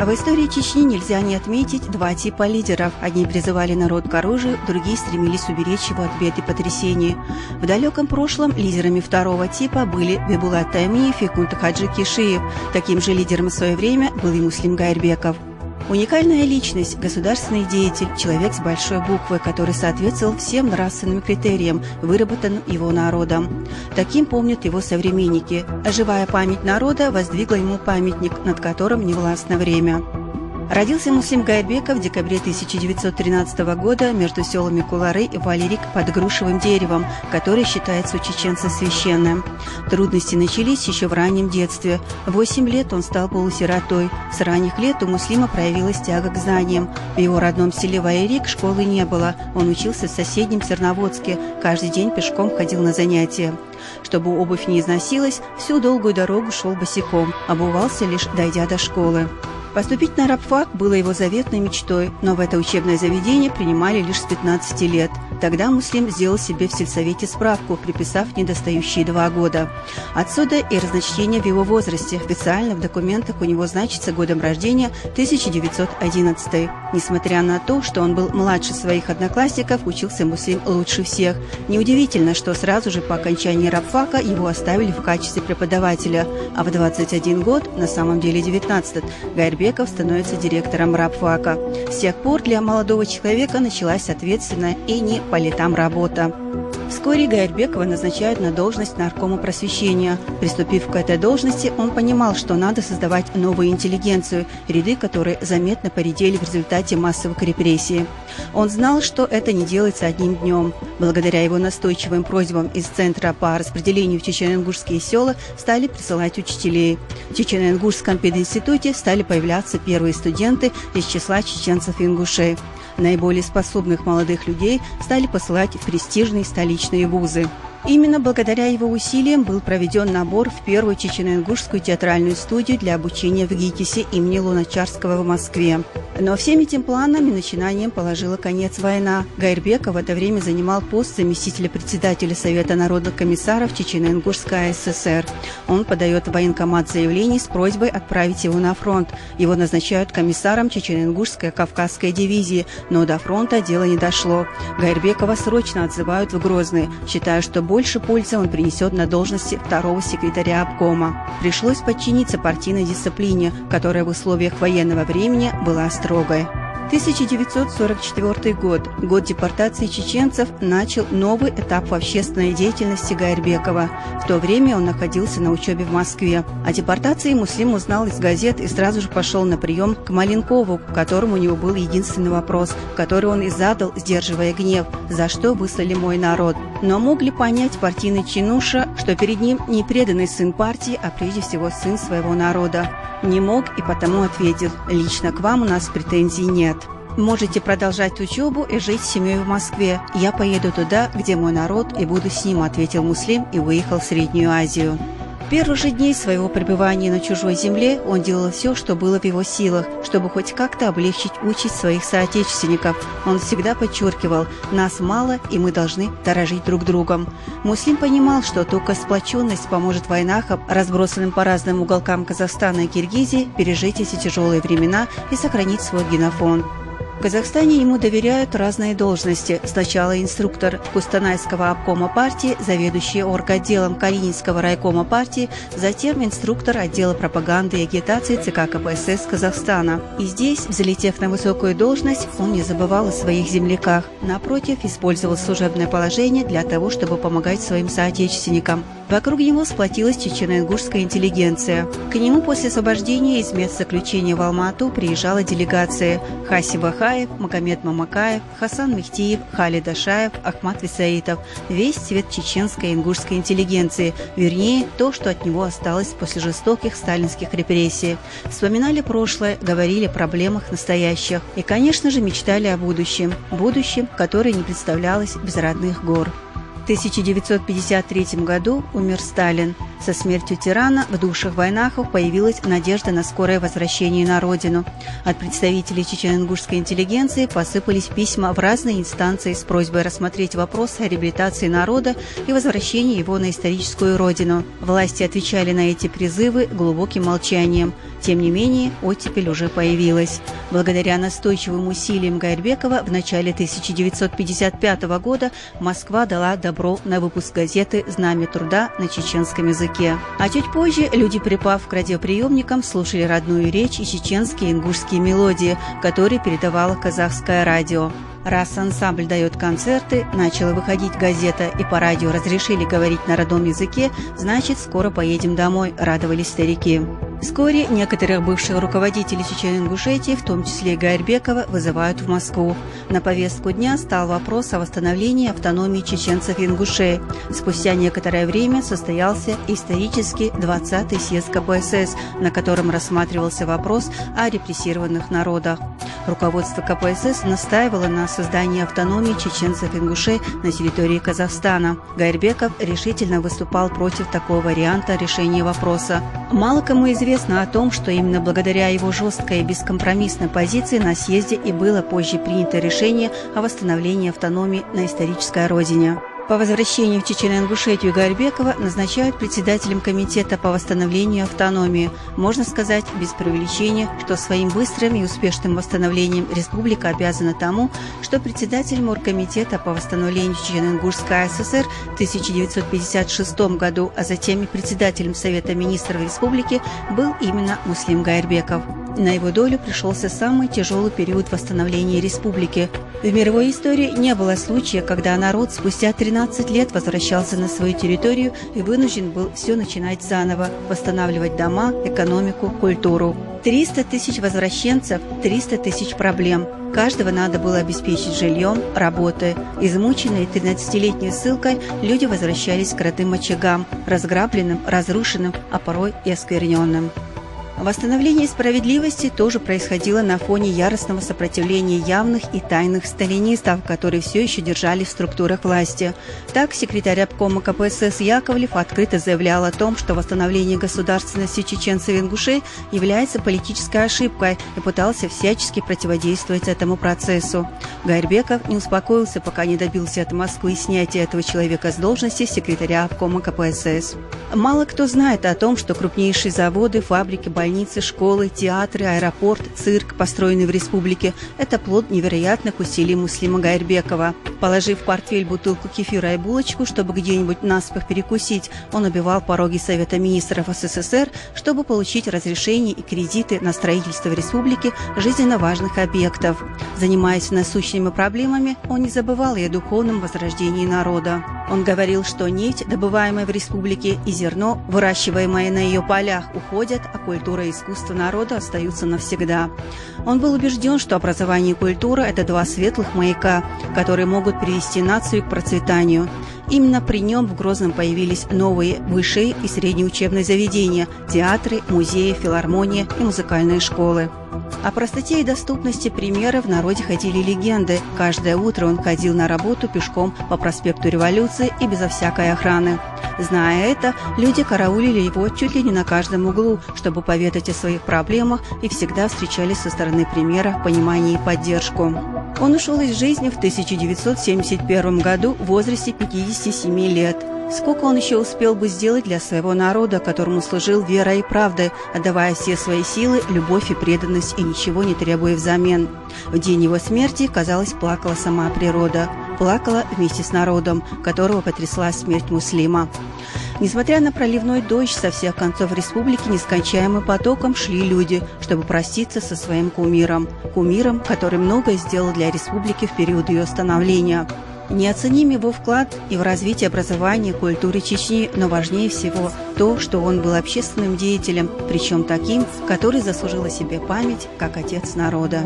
В истории Чечни нельзя не отметить два типа лидеров. Одни призывали народ к оружию, другие стремились уберечь его от бед и потрясений. В далеком прошлом лидерами второго типа были Бибулат Таймиев и Кунт Хаджи Кишиев. Таким же лидером в свое время был и Муслим Гайрбеков. Уникальная личность, государственный деятель, человек с большой буквы, который соответствовал всем нравственным критериям, выработанным его народом. Таким помнят его современники. А живая память народа воздвигла ему памятник, над которым не властно время. Родился Муслим Гайрбеков в декабре 1913 года между селами Кулары и Валерик под грушевым деревом, которое считается у чеченцев священным. Трудности начались еще в раннем детстве. В 8 лет он стал полусиротой. С ранних лет у Муслима проявилась тяга к знаниям. В его родном селе Валерик школы не было. Он учился в соседнем Серноводске. Каждый день пешком ходил на занятия. Чтобы обувь не износилась, всю долгую дорогу шел босиком, обувался лишь дойдя до школы. Поступить на рабфак было его заветной мечтой, но в это учебное заведение принимали лишь с 15 лет. Тогда Муслим сделал себе в сельсовете справку, приписав недостающие 2 года. Отсюда и разночтение в его возрасте. Официально в документах у него значится годом рождения 1911. Несмотря на то, что он был младше своих одноклассников, учился Муслим лучше всех. Неудивительно, что сразу же по окончании рабфака его оставили в качестве преподавателя. А в 21 год, на самом деле 19, Гайрбеков становится директором рабфака. С тех пор для молодого человека началась ответственная и не по летам работа. Вскоре Гайрбекова назначают на должность наркома просвещения. Приступив к этой должности, он понимал, что надо создавать новую интеллигенцию, ряды которой заметно поредели в результате массовых репрессий. Он знал, что это не делается одним днем. Благодаря его настойчивым просьбам из Центра по распределению в чечено-ингушские села стали присылать учителей. В Чечено-ингушском пединституте стали появляться первые студенты из числа чеченцев-ингушей. Наиболее способных молодых людей стали посылать в престижные столичные вузы. Именно благодаря его усилиям был проведен набор в первую чечено-ингушскую театральную студию для обучения в ГИТИСе имени Луначарского в Москве. Но всем этим планам и начинаниям положила конец война. Гайрбеков в это время занимал пост заместителя председателя Совета народных комиссаров Чечено-Ингушской АССР. Он подает в военкомат заявление с просьбой отправить его на фронт. Его назначают комиссаром Чечено-Ингушской Кавказской дивизии, но до фронта дело не дошло. Гайрбекова срочно отзывают в Грозный, считая, что больше пользы он принесет на должности второго секретаря обкома. Пришлось подчиниться партийной дисциплине, которая в условиях военного времени была строгой. 1944 год, год депортации чеченцев, начал новый этап в общественной деятельности Гайрбекова. В то время он находился на учебе в Москве. О депортации Муслим узнал из газет и сразу же пошел на прием к Маленкову, к которому у него был единственный вопрос, который он и задал, сдерживая гнев: «За что выслали мой народ?». Но мог ли понять партийный чинуша, что перед ним не преданный сын партии, а прежде всего сын своего народа? Не мог и потому ответил: «Лично к вам у нас претензий нет. Можете продолжать учебу и жить с семьей в Москве. Я поеду туда, где мой народ, и буду с ним», — ответил Муслим и уехал в Среднюю Азию. В первые же дни своего пребывания на чужой земле он делал все, что было в его силах, чтобы хоть как-то облегчить участь своих соотечественников. Он всегда подчеркивал: «Нас мало, и мы должны дорожить друг другом». Муслим понимал, что только сплоченность поможет войнахам, разбросанным по разным уголкам Казахстана и Киргизии, пережить эти тяжелые времена и сохранить свой генофонд. В Казахстане ему доверяют разные должности. Сначала инструктор Кустанайского обкома партии, заведующий орготделом Калининского райкома партии, затем инструктор отдела пропаганды и агитации ЦК КПСС Казахстана. И здесь, взлетев на высокую должность, он не забывал о своих земляках. Напротив, использовал служебное положение для того, чтобы помогать своим соотечественникам. Вокруг него сплотилась чечено-ингушская интеллигенция. К нему после освобождения из мест заключения в Алмату приезжала делегация: Хаси Бахаев, Магомед Мамакаев, Хасан Мехтиев, Халид Ашаев, Ахмат Висаитов. Весь цвет чеченской и ингушской интеллигенции, вернее, то, что от него осталось после жестоких сталинских репрессий. Вспоминали прошлое, говорили о проблемах настоящих и, конечно же, мечтали о будущем. Будущем, которое не представлялось без родных гор. В 1953 году умер Сталин. Со смертью тирана в душах войнахов появилась надежда на скорое возвращение на родину. От представителей чечено-ингушской интеллигенции посыпались письма в разные инстанции с просьбой рассмотреть вопрос о реабилитации народа и возвращении его на историческую родину. Власти отвечали на эти призывы глубоким молчанием. Тем не менее, оттепель уже появилась. Благодаря настойчивым усилиям Гайрбекова в начале 1955 года Москва дала добро на выпуск газеты «Знамя труда» на чеченском языке. А чуть позже люди, припав к радиоприемникам, слушали родную речь и чеченские ингушские мелодии, которые передавало казахское радио. Раз ансамбль дает концерты, начала выходить газета и по радио разрешили говорить на родном языке, значит, скоро поедем домой, радовались старики. Вскоре некоторых бывших руководителей Чечено-Ингушетии, в том числе и Гайрбекова, вызывают в Москву. На повестку дня стал вопрос о восстановлении автономии чеченцев и ингушей. Спустя некоторое время состоялся исторический 20-й съезд КПСС, на котором рассматривался вопрос о репрессированных народах. Руководство КПСС настаивало на создании автономии чеченцев и ингушей на территории Казахстана. Гайрбеков решительно выступал против такого варианта решения вопроса. Мало кому известно о том, что именно благодаря его жесткой и бескомпромиссной позиции на съезде и было позже принято решение о восстановлении автономии на исторической родине. По возвращению в Чечено-Ингушетию Гайрбекова назначают председателем комитета по восстановлению автономии. Можно сказать, без преувеличения, что своим быстрым и успешным восстановлением республика обязана тому, что председателем оргкомитета по восстановлению Чечено-Ингушской АССР в 1956 году, а затем и председателем Совета министров республики был именно Муслим Гайрбеков. На его долю пришелся самый тяжелый период восстановления республики. В мировой истории не было случая, когда народ спустя 13 лет возвращался на свою территорию и вынужден был все начинать заново, восстанавливать дома, экономику, культуру. 300 тысяч возвращенцев, 300 тысяч проблем. Каждого надо было обеспечить жильем, работой. Измученные 13-летней ссылкой люди возвращались к родным очагам, разграбленным, разрушенным, а порой и оскверненным. Восстановление справедливости тоже происходило на фоне яростного сопротивления явных и тайных сталинистов, которые все еще держали в структурах власти. Так, секретарь обкома КПСС Яковлев открыто заявлял о том, что восстановление государственности чеченцев и ингушей является политической ошибкой и пытался всячески противодействовать этому процессу. Гайрбеков не успокоился, пока не добился от Москвы снятия этого человека с должности секретаря обкома КПСС. Мало кто знает о том, что крупнейшие заводы, фабрики, больницы, школы, театры, аэропорт, цирк, построенный в республике, это плод невероятных усилий Муслима Гайрбекова. Положив в портфель бутылку кефира и булочку, чтобы где-нибудь наспех перекусить, он обивал пороги Совета министров СССР, чтобы получить разрешение и кредиты на строительство в республике жизненно важных объектов. Занимаясь насущными проблемами, он не забывал и о духовном возрождении народа. Он говорил, что нефть, добываемая в республике, и зерно, выращиваемое на ее полях, уходят, а культура и искусство народа остаются навсегда. Он был убежден, что образование и культура – это два светлых маяка, которые могут привести нацию к процветанию. Именно при нем в Грозном появились новые высшие и средние учебные заведения – театры, музеи, филармония и музыкальные школы. О простоте и доступности примера в народе ходили легенды. Каждое утро он ходил на работу пешком по проспекту Революции и безо всякой охраны. Зная это, люди караулили его чуть ли не на каждом углу, чтобы поведать о своих проблемах, и всегда встречались со стороны примера понимание и поддержку. Он ушел из жизни в 1971 году в возрасте 57 лет. Сколько он еще успел бы сделать для своего народа, которому служил верой и правдой, отдавая все свои силы, любовь и преданность и ничего не требуя взамен. В день его смерти, казалось, плакала сама природа. Плакала вместе с народом, которого потрясла смерть Муслима. Несмотря на проливной дождь, со всех концов республики нескончаемым потоком шли люди, чтобы проститься со своим кумиром. Кумиром, который многое сделал для республики в период ее становления. Неоценим его вклад и в развитие образования и культуры Чечни, но важнее всего то, что он был общественным деятелем, причем таким, который заслужил о себе память как отец народа.